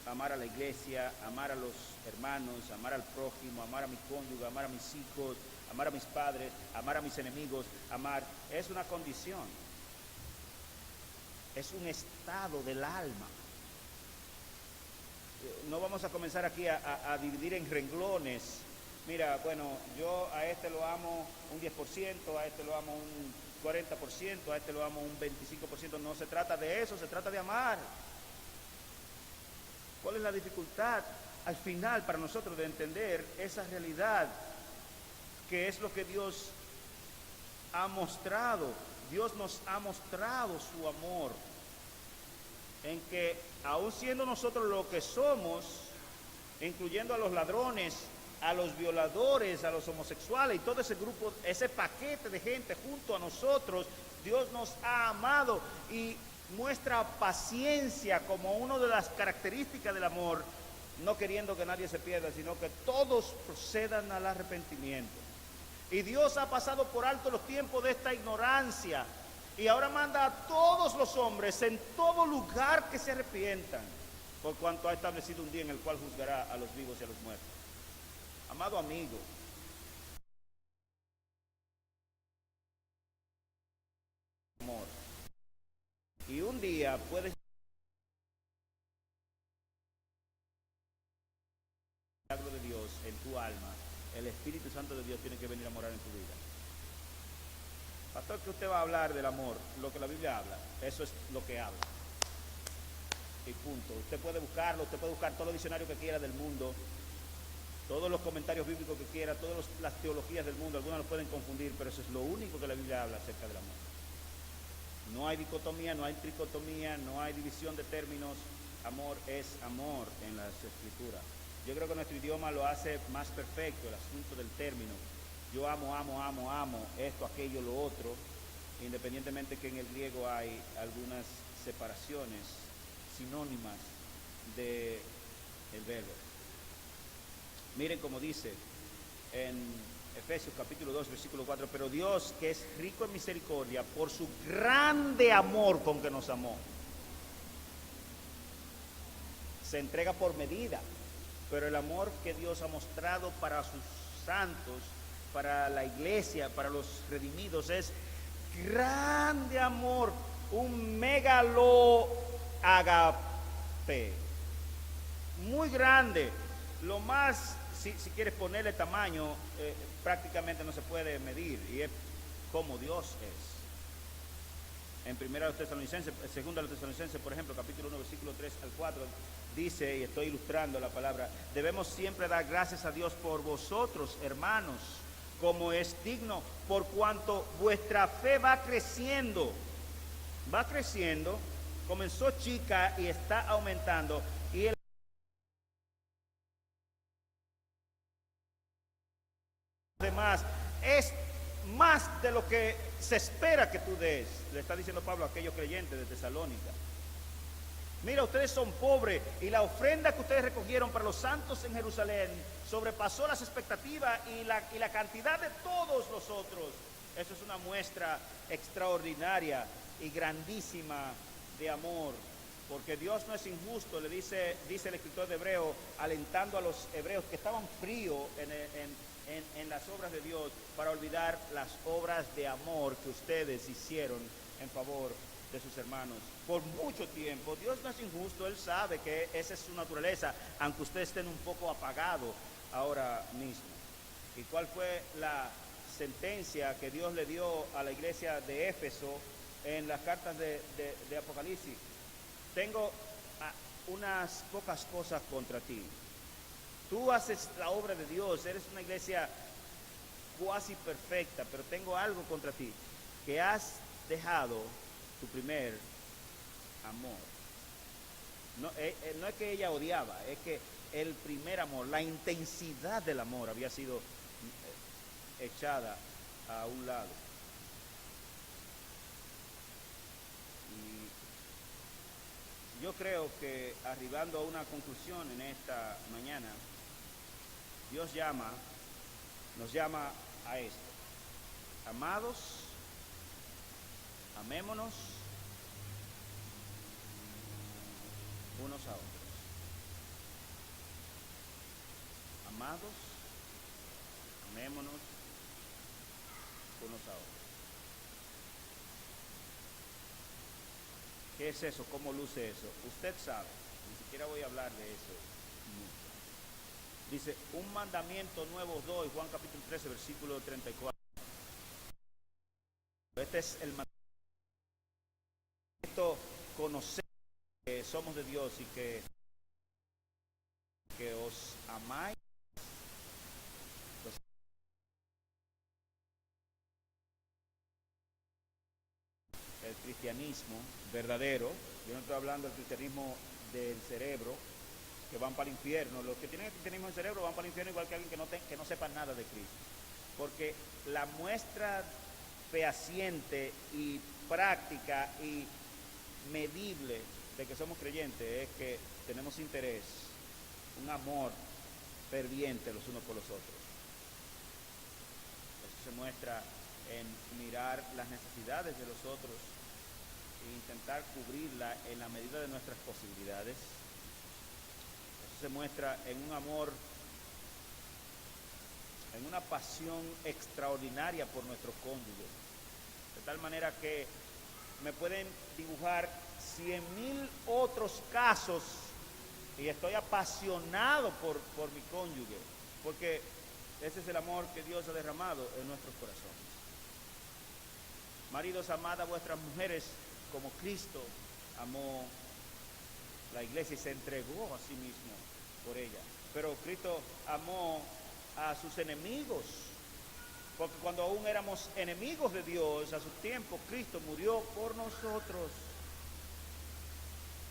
amar a la iglesia, amar a los hermanos, amar al prójimo, amar a mi cónyuge, amar a mis hijos, amar a mis padres, amar a mis enemigos. Amar es una condición, es un estado del alma. No vamos a comenzar aquí a dividir en renglones. Mira, bueno, yo a este lo amo un 10%, a este lo amo un 40%, a este lo amo un 25%. No se trata de eso, se trata de amar. ¿Cuál es la dificultad al final para nosotros de entender esa realidad? Que es lo que Dios ha mostrado. Dios nos ha mostrado su amor, en que aun siendo nosotros lo que somos, incluyendo a los ladrones, a los violadores, a los homosexuales y todo ese grupo, ese paquete de gente junto a nosotros, Dios nos ha amado y muestra paciencia como una de las características del amor, no queriendo que nadie se pierda, sino que todos procedan al arrepentimiento. Y Dios ha pasado por alto los tiempos de esta ignorancia y ahora manda a todos los hombres en todo lugar que se arrepientan, por cuanto ha establecido un día en el cual juzgará a los vivos y a los muertos. Amado amigo, amor, y un día puedes milagro de Dios en tu alma, el Espíritu Santo de Dios tiene que venir a morar en tu vida. Pastor, que usted va a hablar del amor, lo que la Biblia habla, eso es lo que habla. Y punto. Usted puede buscarlo, usted puede buscar todos los diccionarios que quiera del mundo, todos los comentarios bíblicos que quiera, todas las teologías del mundo, algunos los pueden confundir, pero eso es lo único que la Biblia habla acerca del amor. No hay dicotomía, no hay tricotomía, no hay división de términos. Amor es amor en las Escrituras. Yo creo que nuestro idioma lo hace más perfecto, el asunto del término. Yo amo, esto, aquello, lo otro, independientemente que en el griego hay algunas separaciones sinónimas del verbo. Miren cómo dice en Efesios capítulo 2, versículo 4, pero Dios, que es rico en misericordia, por su grande amor con que nos amó, se entrega por medida, pero el amor que Dios ha mostrado para sus santos, para la iglesia, para los redimidos, es grande amor, un megalo agape, muy grande, lo más, si quieres ponerle tamaño, prácticamente no se puede medir, y es como Dios es. En 2 Tesalonicenses, por ejemplo, capítulo 1, versículo 3 al 4, dice, y estoy ilustrando la palabra, debemos siempre dar gracias a Dios por vosotros, hermanos, como es digno, por cuanto vuestra fe va creciendo, comenzó chica y está aumentando, y el demás es más de lo que se espera que tú des, le está diciendo Pablo a aquellos creyentes de Tesalónica. Mira, ustedes son pobres y la ofrenda que ustedes recogieron para los santos en Jerusalén sobrepasó las expectativas y la cantidad de todos los otros. Eso es una muestra extraordinaria y grandísima de amor, porque Dios no es injusto, le dice el escritor de Hebreo, alentando a los hebreos que estaban fríos en las obras de Dios, para olvidar las obras de amor que ustedes hicieron en favor de sus hermanos por mucho tiempo. Dios no es injusto, Él sabe que esa es su naturaleza, aunque ustedes estén un poco apagados ahora mismo. ¿Y cuál fue la sentencia que Dios le dio a la iglesia de Éfeso en las cartas de Apocalipsis? Tengo unas pocas cosas contra ti. Tú haces la obra de Dios, eres una iglesia cuasi perfecta, pero tengo algo contra ti, que has dejado tu primer amor. No es que ella odiaba, es que el primer amor, la intensidad del amor había sido echada a un lado. Y yo creo que arribando a una conclusión en esta mañana, Dios nos llama a esto. Amados, amémonos unos a otros. Amados, amémonos unos a otros. ¿Qué es eso? ¿Cómo luce eso? Usted sabe, ni siquiera voy a hablar de eso mucho. Dice, un mandamiento nuevo os doy, Juan capítulo 13, versículo 34. Este es el mandamiento, conocer que somos de Dios y que os amáis. El cristianismo verdadero, yo no estoy hablando del cristianismo del cerebro, que van para el infierno. Los que tienen el cristianismo del cerebro van para el infierno igual que alguien que no sepa nada de Cristo. Porque la muestra fehaciente y práctica y medible de que somos creyentes es que tenemos interés un amor ferviente los unos por los otros. Eso se muestra en mirar las necesidades de los otros e intentar cubrirla en la medida de nuestras posibilidades. Eso se muestra en un amor, en una pasión extraordinaria por nuestro cónyuge, de tal manera que me pueden dibujar 100,000 otros casos y estoy apasionado por mi cónyuge, porque ese es el amor que Dios ha derramado en nuestros corazones. Maridos, amad a vuestras mujeres como Cristo amó la iglesia y se entregó a sí mismo por ella. Pero Cristo amó a sus enemigos, porque cuando aún éramos enemigos de Dios, a su tiempo, Cristo murió por nosotros.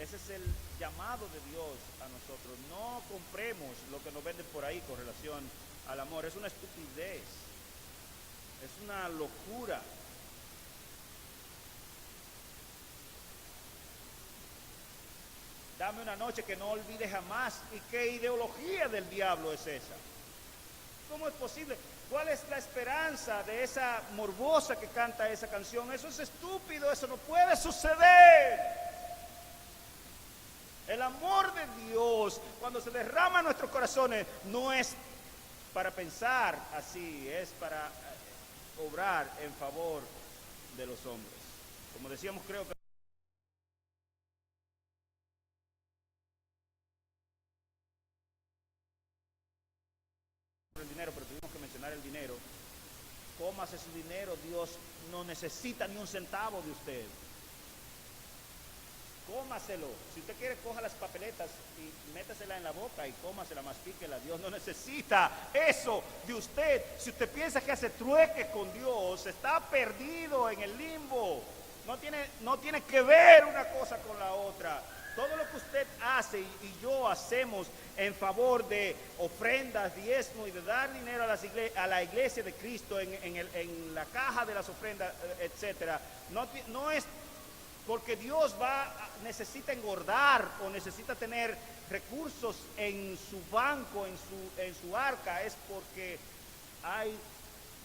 Ese es el llamado de Dios a nosotros. No compremos lo que nos venden por ahí con relación al amor. Es una estupidez, es una locura. Dame una noche que no olvide jamás. ¿Y qué ideología del diablo es esa? ¿Cómo es posible? ¿Cuál es la esperanza de esa morbosa que canta esa canción? Eso es estúpido, eso no puede suceder. El amor de Dios, cuando se derrama en nuestros corazones, no es para pensar así, es para obrar en favor de los hombres. Como decíamos, creo que el dinero, pero tuvimos que mencionar el dinero. Cómase su dinero, Dios no necesita ni un centavo de usted. Cómaselo. Si usted quiere, coja las papeletas y métasela en la boca y cómasela, mastíquela. Dios no necesita eso de usted. Si usted piensa que hace trueque con Dios, está perdido en el limbo. No tiene que ver una cosa con la otra. Todo lo que usted hace y yo hacemos en favor de ofrendas, diezmo y de dar dinero a la iglesia de Cristo en la caja de las ofrendas, etcétera, no es porque Dios necesita engordar o necesita tener recursos en su banco, en su arca, es porque hay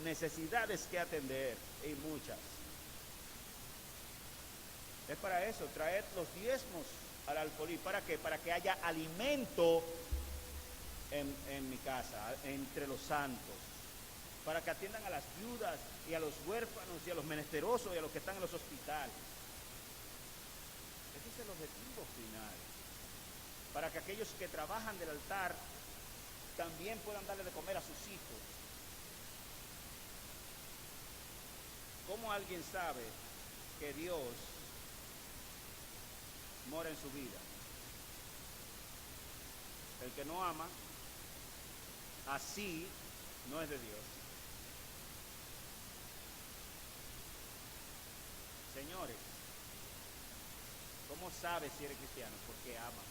necesidades que atender y muchas. Es para eso, traed los diezmos al alfolí. ¿Para qué? Para que haya alimento en mi casa, entre los santos. Para que atiendan a las viudas y a los huérfanos y a los menesterosos y a los que están en los hospitales. Ese es el objetivo final. Para que aquellos que trabajan del altar también puedan darle de comer a sus hijos. ¿Cómo alguien sabe que Dios mora en su vida? El que no ama, así no es de Dios. Señores, ¿cómo sabes si eres cristiano? Porque amas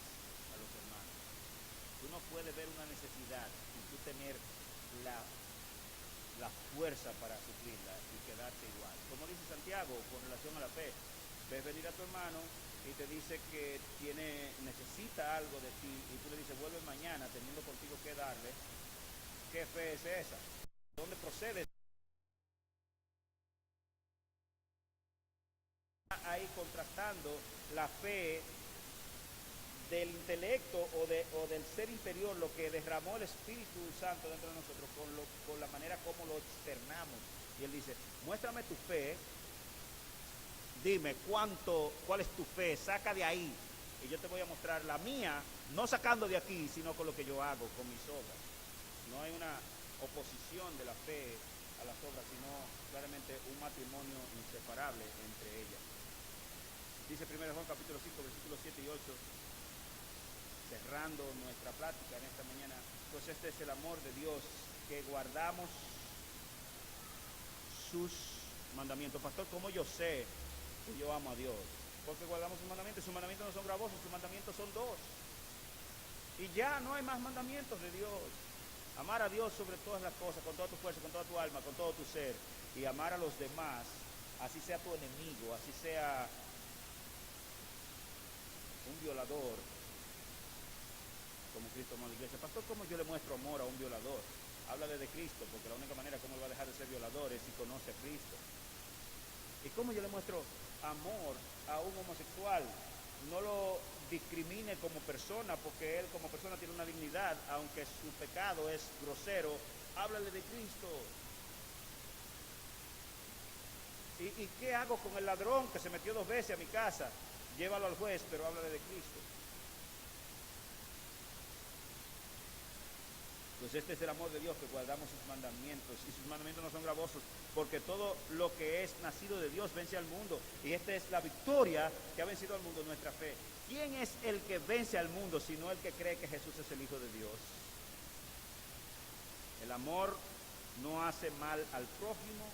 a los hermanos. Tú no puedes ver una necesidad y tú tener la fuerza para suplirla y quedarte igual. Como dice Santiago con relación a la fe, ves venir a tu hermano y te dice que necesita algo de ti y tú le dices vuelve mañana teniendo contigo que darle. ¿Qué fe es esa? ¿De dónde procede? Ahí contrastando la fe del intelecto o del ser interior, lo que derramó el Espíritu Santo dentro de nosotros con la manera como lo externamos. Y él dice, muéstrame tu fe, dime cuál es tu fe, saca de ahí y yo te voy a mostrar la mía, no sacando de aquí, sino con lo que yo hago, con mis obras. No hay una oposición de la fe a las obras, sino claramente un matrimonio inseparable entre ellas. Dice 1 Juan capítulo 5, versículos 7 y 8, cerrando nuestra plática en esta mañana, pues este es el amor de Dios, que guardamos sus mandamientos. Pastor, ¿cómo yo sé que yo amo a Dios? Porque guardamos sus mandamientos. Sus mandamientos no son gravosos, sus mandamientos son dos. Y ya no hay más mandamientos de Dios. Amar a Dios sobre todas las cosas, con toda tu fuerza, con toda tu alma, con todo tu ser, y amar a los demás, así sea tu enemigo, así sea un violador, como Cristo amó a la iglesia. Pastor, ¿cómo yo le muestro amor a un violador? Háblale de Cristo, porque la única manera como él va a dejar de ser violador es si conoce a Cristo. ¿Y cómo yo le muestro amor a un homosexual? No lo discrimine como persona, porque él como persona tiene una dignidad, aunque su pecado es grosero. Háblale de Cristo. ¿Y qué hago con el ladrón que se metió 2 veces a mi casa? Llévalo al juez, pero háblale de Cristo. Pues este es el amor de Dios, que guardamos sus mandamientos, y sus mandamientos no son gravosos, porque todo lo que es nacido de Dios vence al mundo, y esta es la victoria que ha vencido al mundo, nuestra fe. ¿Quién es el que vence al mundo, sino el que cree que Jesús es el Hijo de Dios? El amor no hace mal al prójimo,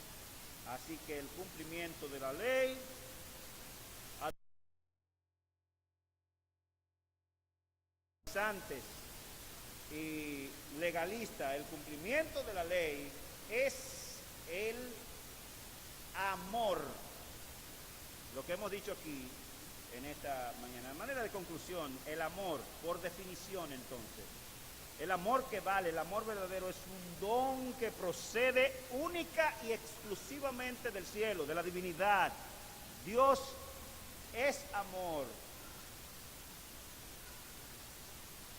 así que el cumplimiento de la ley antes y legalista, el cumplimiento de la ley es el amor. Lo que hemos dicho aquí en esta mañana, de manera de conclusión, el amor, por definición entonces, el amor que vale, el amor verdadero es un don que procede única y exclusivamente del cielo, de la divinidad. Dios es amor.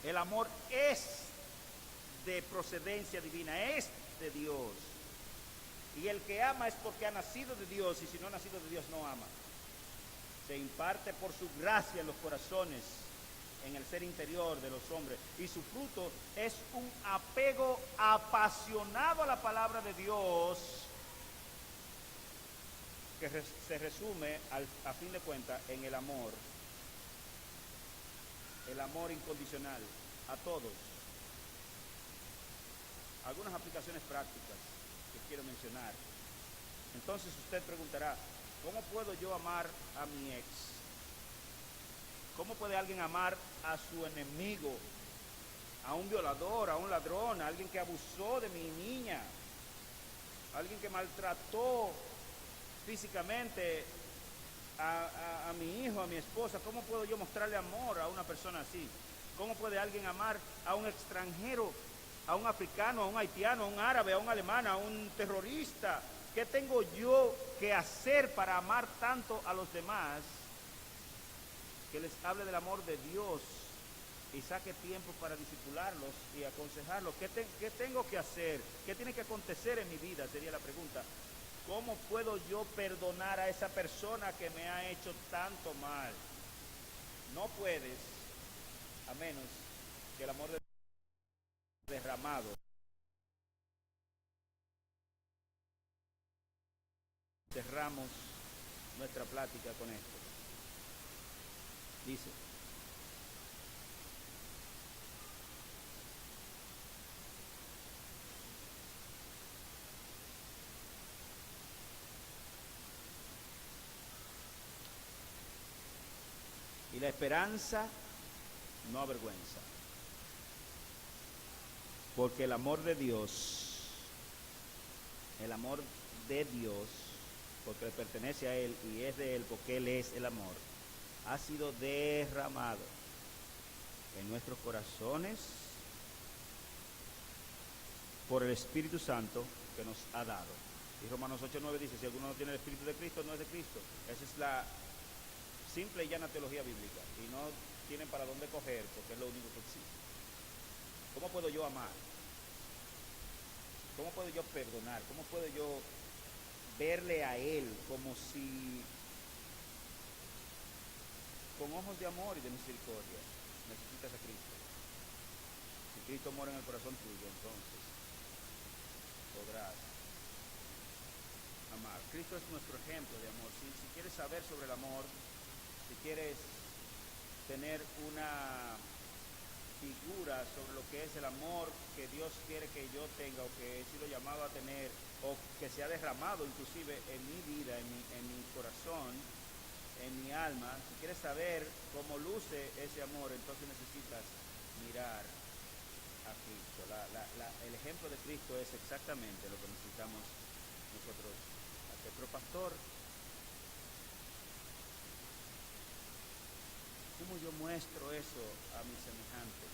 El amor es de procedencia divina, es de Dios. Y el que ama es porque ha nacido de Dios, y si no ha nacido de Dios no ama. Se imparte por su gracia en los corazones, en el ser interior de los hombres, y su fruto es un apego apasionado a la palabra de Dios, que se resume a fin de cuentas en el amor incondicional a todos. Algunas aplicaciones prácticas que quiero mencionar. Entonces usted preguntará, ¿cómo puedo yo amar a mi ex? ¿Cómo puede alguien amar a su enemigo, a un violador, a un ladrón, a alguien que abusó de mi niña, a alguien que maltrató físicamente a mi hijo, a mi esposa? ¿Cómo puedo yo mostrarle amor a una persona así? ¿Cómo puede alguien amar a un extranjero, a un africano, a un haitiano, a un árabe, a un alemán, a un terrorista? ¿Qué tengo yo que hacer para amar tanto a los demás? Que les hable del amor de Dios y saque tiempo para discipularlos y aconsejarlos. ¿Qué tengo que hacer? ¿Qué tiene que acontecer en mi vida? Sería la pregunta. ¿Cómo puedo yo perdonar a esa persona que me ha hecho tanto mal? No puedes, a menos que el amor de Dios derramado. Cerramos nuestra plática con esto. Dice: y la esperanza no avergüenza, porque el amor de Dios, porque le pertenece a Él y es de Él, porque Él es el amor, ha sido derramado en nuestros corazones por el Espíritu Santo que nos ha dado. Y Romanos 8:9 dice: si alguno no tiene el Espíritu de Cristo, no es de Cristo. Esa es la simple y llana teología bíblica, y no tienen para dónde coger, porque es lo único que existe. ¿Cómo puedo yo amar? ¿Cómo puedo yo perdonar? ¿Cómo puedo yo verle a Él como si, con ojos de amor y de misericordia? Necesitas a Cristo. Si Cristo mora en el corazón tuyo, entonces podrás amar. Cristo es nuestro ejemplo de amor. Si quieres saber sobre el amor, si quieres tener una figura sobre lo que es el amor que Dios quiere que yo tenga, o que he sido llamado a tener, o que se ha derramado inclusive en mi vida, en mi corazón, en mi alma, si quieres saber cómo luce ese amor, entonces necesitas mirar a Cristo. El ejemplo de Cristo es exactamente lo que necesitamos nosotros hacer. Pero pastor, ¿cómo yo muestro eso a mis semejantes?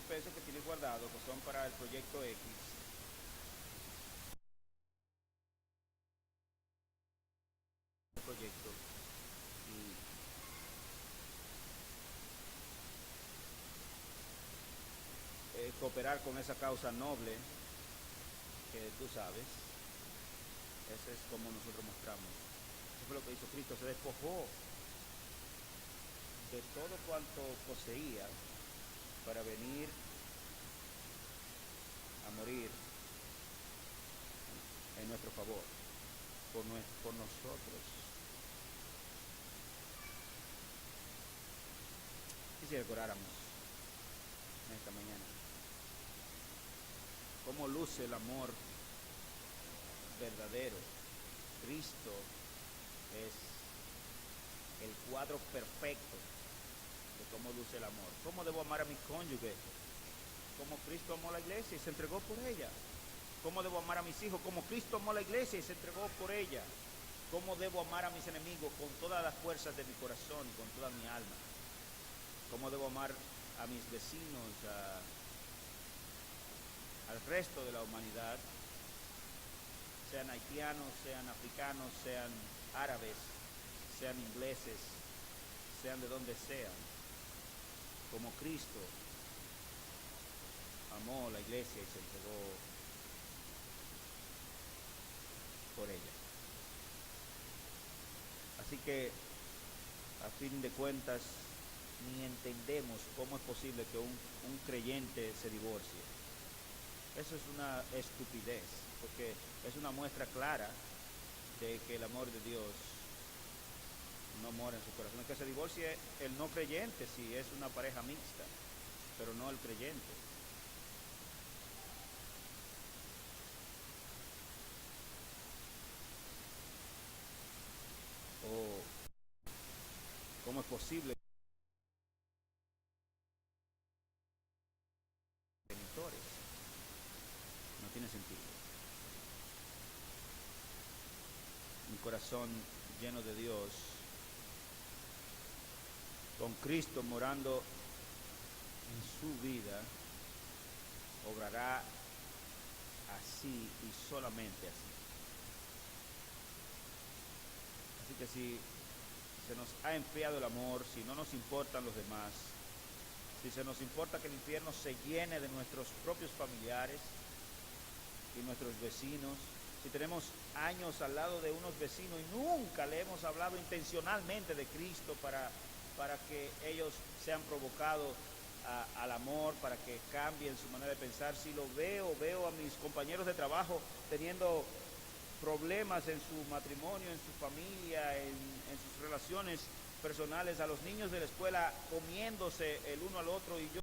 pesos que tienes guardados, que son para el proyecto X, proyecto, y cooperar con esa causa noble que tú sabes. Ese es como nosotros mostramos. Eso fue lo que hizo Cristo, se despojó de todo cuanto poseía para venir a morir en nuestro favor, por nosotros. Quisiera que oráramos en esta mañana. ¿Cómo luce el amor verdadero? Cristo es el cuadro perfecto de cómo luce el amor. ¿Cómo debo amar a mi cónyuge? Como Cristo amó a la iglesia y se entregó por ella. ¿Cómo debo amar a mis hijos? Como Cristo amó a la iglesia y se entregó por ella. ¿Cómo debo amar a mis enemigos? Con todas las fuerzas de mi corazón y con toda mi alma. ¿Cómo debo amar a mis vecinos, al resto de la humanidad? Sean haitianos, sean africanos, sean árabes, sean ingleses, sean de donde sean. Como Cristo amó la iglesia y se entregó por ella. Así que, a fin de cuentas, ni entendemos cómo es posible que un creyente se divorcie. Eso es una estupidez, porque es una muestra clara de que el amor de Dios no mora en su corazón. Que se divorcie el no creyente si es una pareja mixta, pero no el creyente. O cómo es posible genitores. No tiene sentido. Un corazón lleno de Dios, con Cristo morando en su vida, obrará así y solamente así. Así que si se nos ha enfriado el amor, si no nos importan los demás, si se nos importa que el infierno se llene de nuestros propios familiares y nuestros vecinos, si tenemos años al lado de unos vecinos y nunca le hemos hablado intencionalmente de Cristo para que ellos sean provocados al amor, para que cambien su manera de pensar, si lo veo a mis compañeros de trabajo teniendo problemas en su matrimonio, en su familia, en sus relaciones personales, a los niños de la escuela comiéndose el uno al otro, y yo